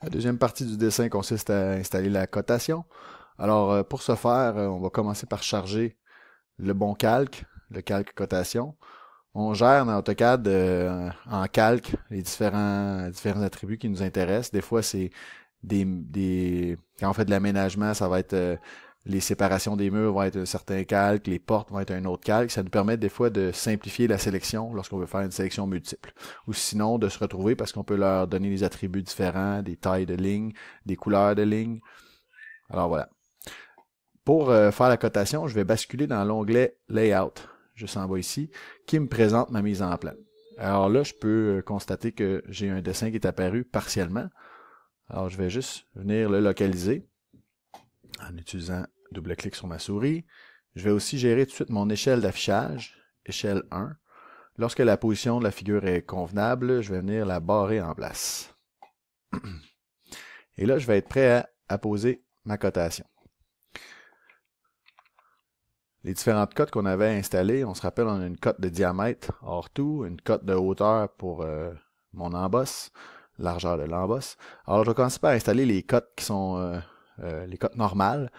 La deuxième partie du dessin consiste à installer la cotation. Alors, pour ce faire, on va commencer par charger le bon calque, le calque cotation. On gère dans AutoCAD en calque les différents attributs qui nous intéressent. Des fois, c'est quand on fait de l'aménagement, ça va être les séparations des murs vont être un certain calque, les portes vont être un autre calque. Ça nous permet des fois de simplifier la sélection lorsqu'on veut faire une sélection multiple. Ou sinon de se retrouver parce qu'on peut leur donner des attributs différents, des tailles de lignes, des couleurs de lignes. Alors voilà. Pour faire la cotation, je vais basculer dans l'onglet Layout, juste en bas ici, qui me présente ma mise en plan. Alors là, je peux constater que j'ai un dessin qui est apparu partiellement. Alors je vais juste venir le localiser en utilisant double-clic sur ma souris. Je vais aussi gérer tout de suite mon échelle d'affichage, échelle 1. Lorsque la position de la figure est convenable, je vais venir la barrer en place. Et là, je vais être prêt à poser ma cotation. Les différentes cotes qu'on avait installées, on se rappelle, on a une cote de diamètre hors tout, une cote de hauteur pour mon embosse, largeur de l'embosse. Alors, je vais commencer par installer les cotes qui sont les cotes normales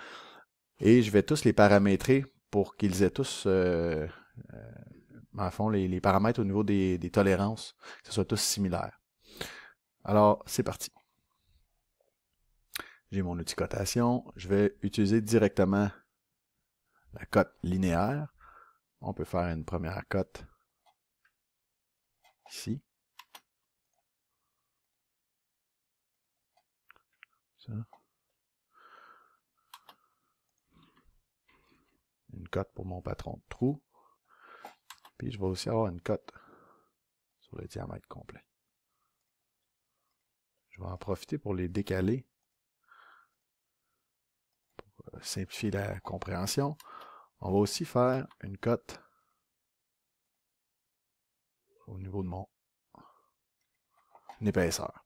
et je vais tous les paramétrer pour qu'ils aient tous, en fond, les paramètres au niveau des tolérances, que ce soit tous similaires. Alors, c'est parti. J'ai mon outil cotation. Je vais utiliser directement la cote linéaire. On peut faire une première cote ici. Ça. Une cote pour mon patron de trou. Puis je vais aussi avoir une cote sur le diamètre complet. Je vais en profiter pour les décaler pour simplifier la compréhension. On va aussi faire une cote au niveau de mon épaisseur.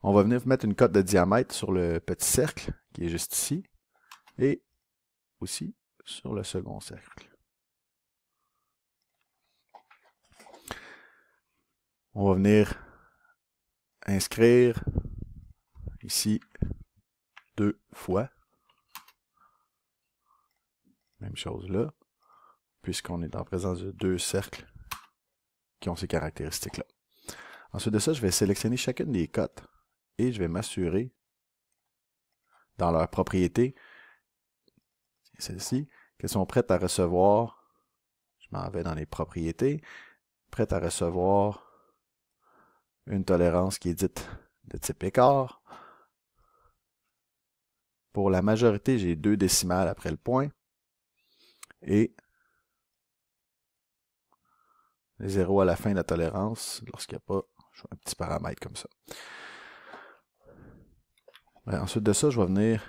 On va venir mettre une cote de diamètre sur le petit cercle qui est juste ici et aussi sur le second cercle. On va venir inscrire ici 2 fois. Même chose là, puisqu'on est en présence de 2 cercles qui ont ces caractéristiques-là. Ensuite de ça, je vais sélectionner chacune des cotes et je vais m'assurer dans leurs propriétés, celles-ci, qu'elles sont prêtes à recevoir, je m'en vais dans les propriétés, prêtes à recevoir une tolérance qui est dite de type écart. Pour la majorité, j'ai 2 décimales après le point et les 0 à la fin de la tolérance lorsqu'il n'y a pas un petit paramètre comme ça. Ensuite de ça, je vais venir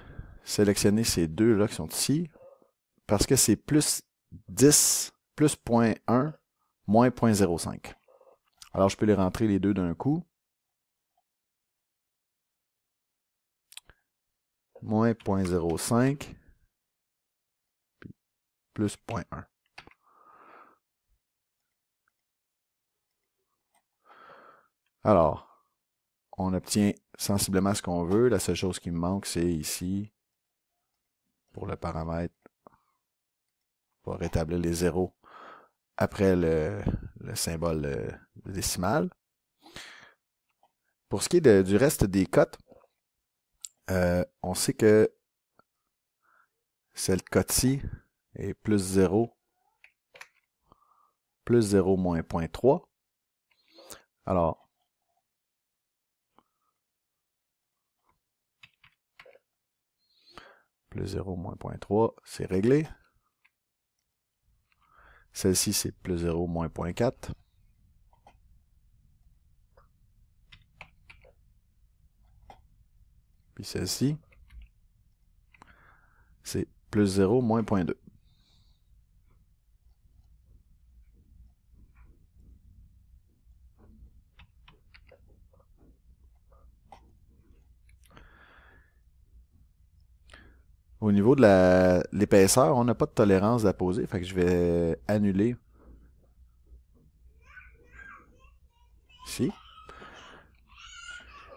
sélectionner ces deux-là qui sont ici parce que c'est plus 10, plus 0.1, moins 0.05. Alors, je peux les rentrer les deux d'un coup. Moins 0.05, puis plus 0.1. Alors, on obtient sensiblement ce qu'on veut. La seule chose qui me manque, c'est ici, pour le paramètre, on va rétablir les zéros après le symbole de décimal. Pour ce qui est du reste des cotes, on sait que cette cote-ci est plus 0, plus 0 moins 0.3. Alors, plus 0 moins 0.3, c'est réglé. Celle-ci, c'est plus 0 moins 0.4. Puis celle-ci, c'est plus 0 moins 0.2. Au niveau de l'épaisseur, on n'a pas de tolérance à poser, fait que je vais annuler ici.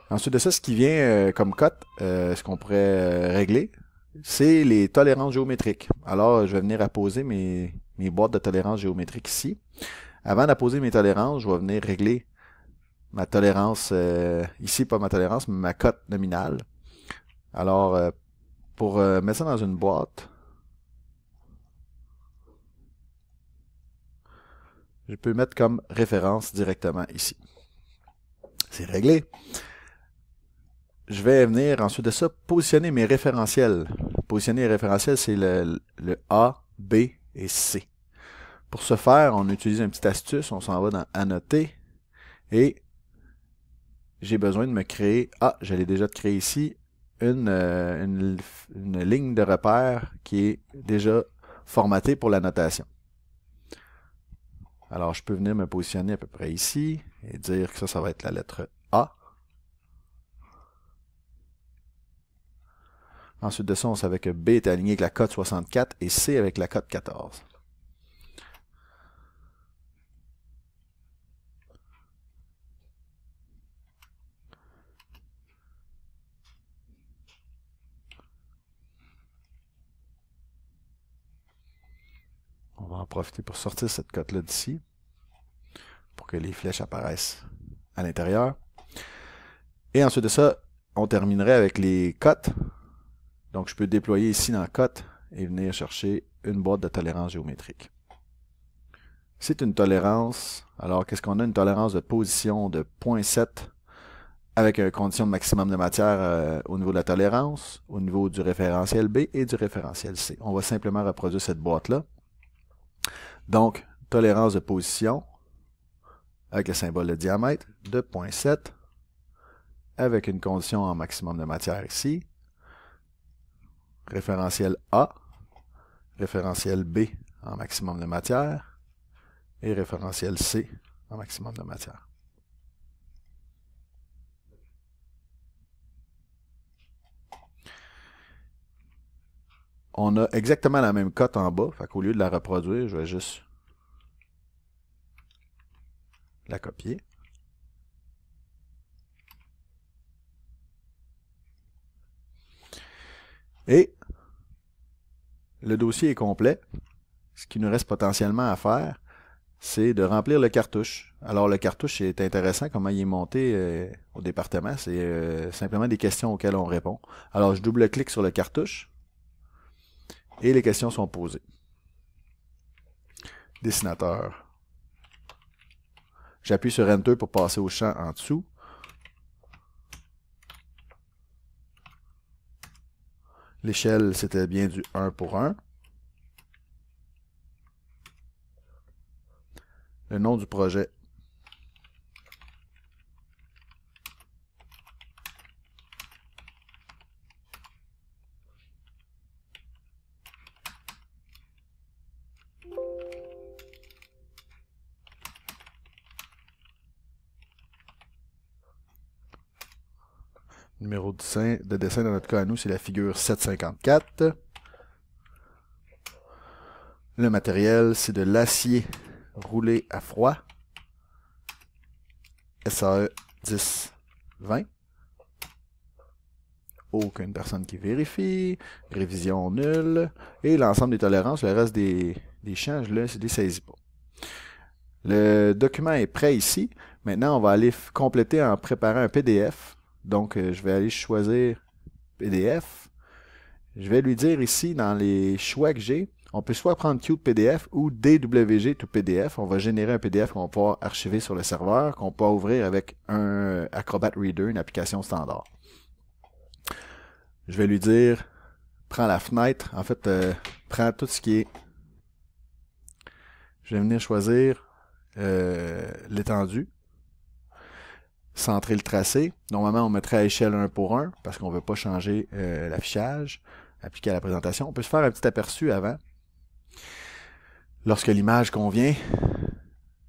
Ensuite de ça, ce qui vient comme cote, ce qu'on pourrait régler, c'est les tolérances géométriques. Alors, je vais venir apposer mes boîtes de tolérances géométriques ici. Avant d'apposer mes tolérances, je vais venir régler ma tolérance, ici pas ma tolérance, mais ma cote nominale. Alors, pour mettre ça dans une boîte, je peux mettre comme référence directement ici. C'est réglé. Je vais venir ensuite de ça positionner mes référentiels. Positionner les référentiels, c'est le A, B et C. Pour ce faire, on utilise une petite astuce. On s'en va dans Annoter et j'ai besoin de me créer, je l'ai déjà créé ici, une ligne de repère qui est déjà formatée pour la notation. Alors, je peux venir me positionner à peu près ici et dire que ça va être la lettre A. Ensuite de ça, on savait que B était aligné avec la cote 64 et C avec la cote 14. On va en profiter pour sortir cette cote-là d'ici, pour que les flèches apparaissent à l'intérieur. Et ensuite de ça, on terminerait avec les cotes. Donc, je peux déployer ici dans cote et venir chercher une boîte de tolérance géométrique. C'est une tolérance. Alors, qu'est-ce qu'on a? Une tolérance de position de 0.7 avec une condition de maximum de matière au niveau de la tolérance, au niveau du référentiel B et du référentiel C. On va simplement reproduire cette boîte-là. Donc, tolérance de position avec le symbole de diamètre de 0.7 avec une condition en maximum de matière ici. Référentiel A, référentiel B en maximum de matière et référentiel C en maximum de matière. On a exactement la même cote en bas, fait qu'au lieu de la reproduire, je vais juste la copier. Et le dossier est complet. Ce qui nous reste potentiellement à faire, c'est de remplir le cartouche. Alors le cartouche est intéressant, comment il est monté au département. C'est simplement des questions auxquelles on répond. Alors je double-clique sur le cartouche et les questions sont posées. Dessinateur. J'appuie sur Enter pour passer au champ en dessous. L'échelle, c'était bien du 1 pour 1. Le nom du projet. Numéro de dessin dans notre cas à nous, c'est la figure 754. Le matériel, c'est de l'acier roulé à froid. SAE 10-20. Aucune personne qui vérifie. Révision nulle. Et l'ensemble des tolérances, le reste des champs, je ne les saisis pas. Le document est prêt ici. Maintenant, on va aller compléter en préparant un PDF. Donc, je vais aller choisir PDF. Je vais lui dire ici, dans les choix que j'ai, on peut soit prendre Qt PDF ou DWG to PDF. On va générer un PDF qu'on va pouvoir archiver sur le serveur, qu'on peut ouvrir avec un Acrobat Reader, une application standard. Je vais lui dire, prends la fenêtre. En fait, prends tout ce qui est... Je vais venir choisir l'étendue. Centrer le tracé. Normalement, on mettrait à échelle 1 pour 1 parce qu'on ne veut pas changer l'affichage. Appliquer à la présentation. On peut se faire un petit aperçu avant. Lorsque l'image convient,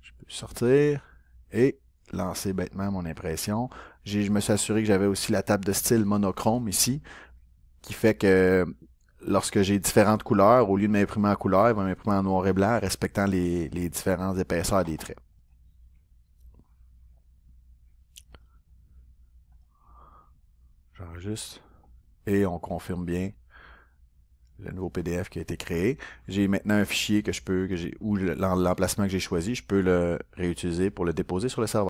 je peux sortir et lancer bêtement mon impression. Je me suis assuré que j'avais aussi la table de style monochrome ici, qui fait que lorsque j'ai différentes couleurs, au lieu de m'imprimer en couleur, il va m'imprimer en noir et blanc, respectant les différentes épaisseurs des traits. Juste. Et on confirme bien le nouveau PDF qui a été créé. J'ai maintenant un fichier ou l'emplacement que j'ai choisi, je peux le réutiliser pour le déposer sur le serveur.